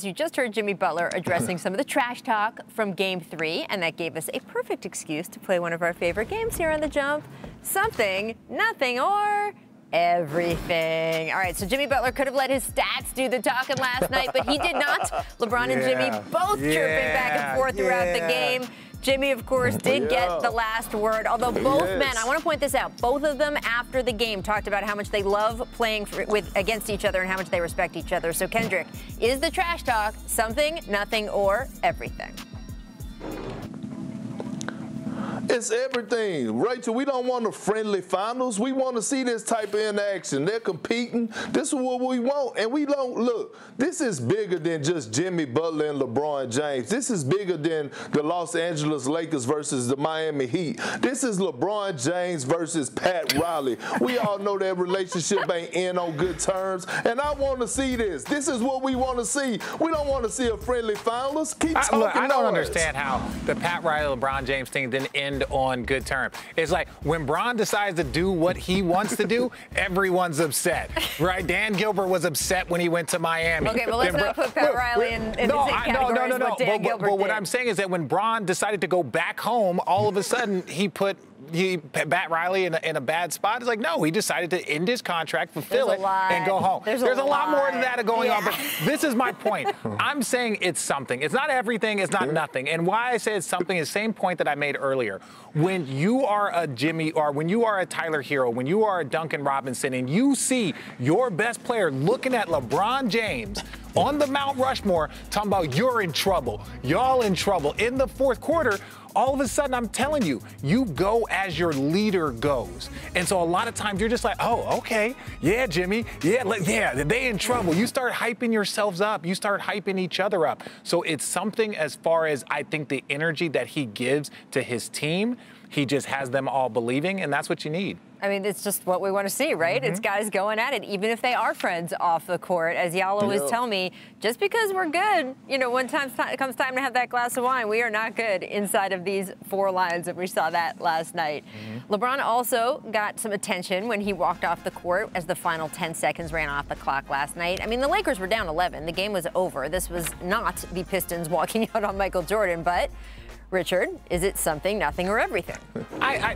You just heard Jimmy Butler addressing some of the trash talk from Game 3, and that gave us a perfect excuse to play one of our favorite games here on The Jump, Something, Nothing, or Everything. All right, so Jimmy Butler could have let his stats do the talking last night, but he did not. LeBron and Jimmy both chirping back and forth throughout the game. Jimmy, of course, did get the last word, although both men, I want to point this out, both of them after the game talked about how much they love playing against each other and how much they respect each other. So, Kendrick, is the trash talk something, nothing, or everything? It's everything. Rachel, we don't want a friendly finals. We want to see this type of interaction. They're competing. This is what we want. And we don't, look, this is bigger than just Jimmy Butler and LeBron James. This is bigger than the Los Angeles Lakers versus the Miami Heat. This is LeBron James versus Pat Riley. We all know that relationship ain't in on good terms. And I want to see this. This is what we want to see. We don't want to see a friendly finals. Keep talking. Look, I don't understand how the Pat Riley, LeBron James thing didn't end on good terms. It's like when Bron decides to do what he wants to do, everyone's upset, right? Dan Gilbert was upset when he went to Miami. Okay, but let's not put Pat Riley in the same category as what Dan Gilbert did. But what I'm saying is that when Bron decided to go back home, all of a sudden he put Pat Riley in a bad spot. It's like, no, he decided to end his contract, fulfill it, and go home. There's a lot more to that going on, but this is my point. I'm saying it's something. It's not everything. It's not nothing. And why I say it's something is the same point that I made earlier. When you are a Jimmy, or when you are a Tyler Hero, when you are a Duncan Robinson, and you see your best player looking at LeBron James on the Mount Rushmore talking about you're in trouble, y'all in trouble in the fourth quarter, all of a sudden, I'm telling you, you go as your leader goes. And so a lot of times you're just like, oh, okay, yeah, Jimmy, yeah, they in trouble. You start hyping yourselves up. You start hyping each other up. So it's something as far as I think the energy that he gives to his team, he just has them all believing, and that's what you need. I mean, it's just what we want to see, right? It's guys going at it, even if they are friends off the court. As y'all always tell me, just because we're good, you know, when it comes time to have that glass of wine, we are not good inside of these four lines, and we saw that last night. LeBron also got some attention when he walked off the court as the final 10 seconds ran off the clock last night. I mean, the Lakers were down 11. The game was over. This was not the Pistons walking out on Michael Jordan, but Richard, is it something, nothing, or everything?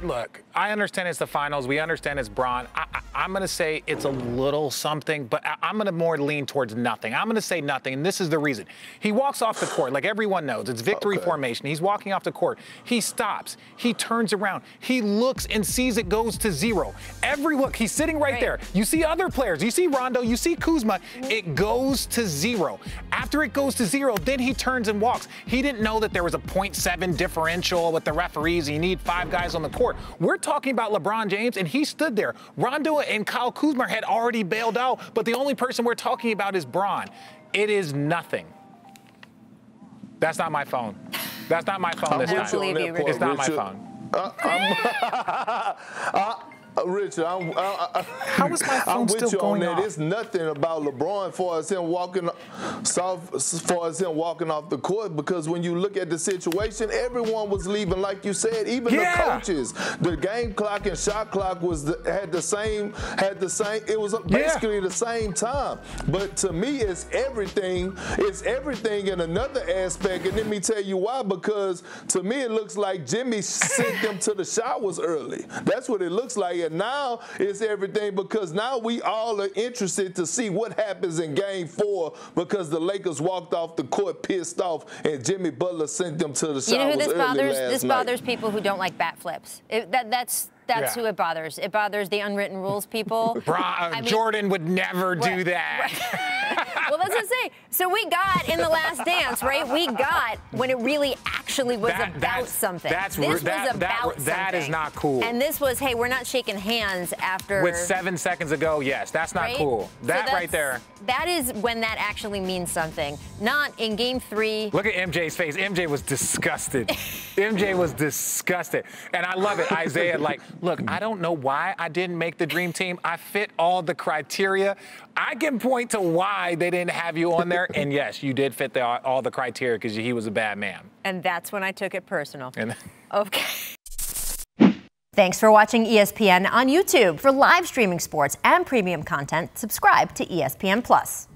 Look, I understand it's the finals. We understand it's Bron. I'm going to say it's a little something, but I'm going to more lean towards nothing. I'm going to say nothing, and this is the reason. He walks off the court, like everyone knows. It's victory formation. He's walking off the court. He stops. He turns around. He looks and sees it goes to zero. Every look, he's sitting right there. You see other players. You see Rondo. You see Kuzma. It goes to zero. After it goes to zero, then he turns and walks. He didn't know that there was a 0.7 differential with the referees. You need 5 guys on the court. We're talking about LeBron James, and he stood there. Rondo and Kyle Kuzma had already bailed out, but the only person we're talking about is Bron. It is nothing. That's not my phone. That's not my phone this time. It's not my phone. Richard, how is my phone still going off? It's nothing about LeBron as far as him walking off the court, because when you look at the situation, everyone was leaving, like you said, even the coaches. The game clock and shot clock had the same. It was basically the same time. But to me, it's everything. It's everything in another aspect, and let me tell you why. Because to me, it looks like Jimmy sent them to the showers early. That's what it looks like. And now it's everything, because now we all are interested to see what happens in Game 4, because the Lakers walked off the court pissed off and Jimmy Butler sent them to the showers. You know who this bothers? This bothers people who don't like bat flips. That's who it bothers. It bothers the unwritten rules people. Jordan would never do that. Well, that's what I'm saying. So we got in The Last Dance, right? We got when it really actually was about something. This was about something. That is not cool. And this was, hey, we're not shaking hands after. With 7 seconds ago, yes, that's not cool. That right there. That is when that actually means something. Not in Game 3. Look at MJ's face. MJ was disgusted. MJ was disgusted. And I love it. Isaiah, like, look, I don't know why I didn't make the dream team. I fit all the criteria. I can point to why they didn't have you on there. And yes, you did fit all the criteria because he was a bad man. And that's when I took it personal. Okay. Thanks for watching ESPN on YouTube. For live streaming sports and premium content, subscribe to ESPN+.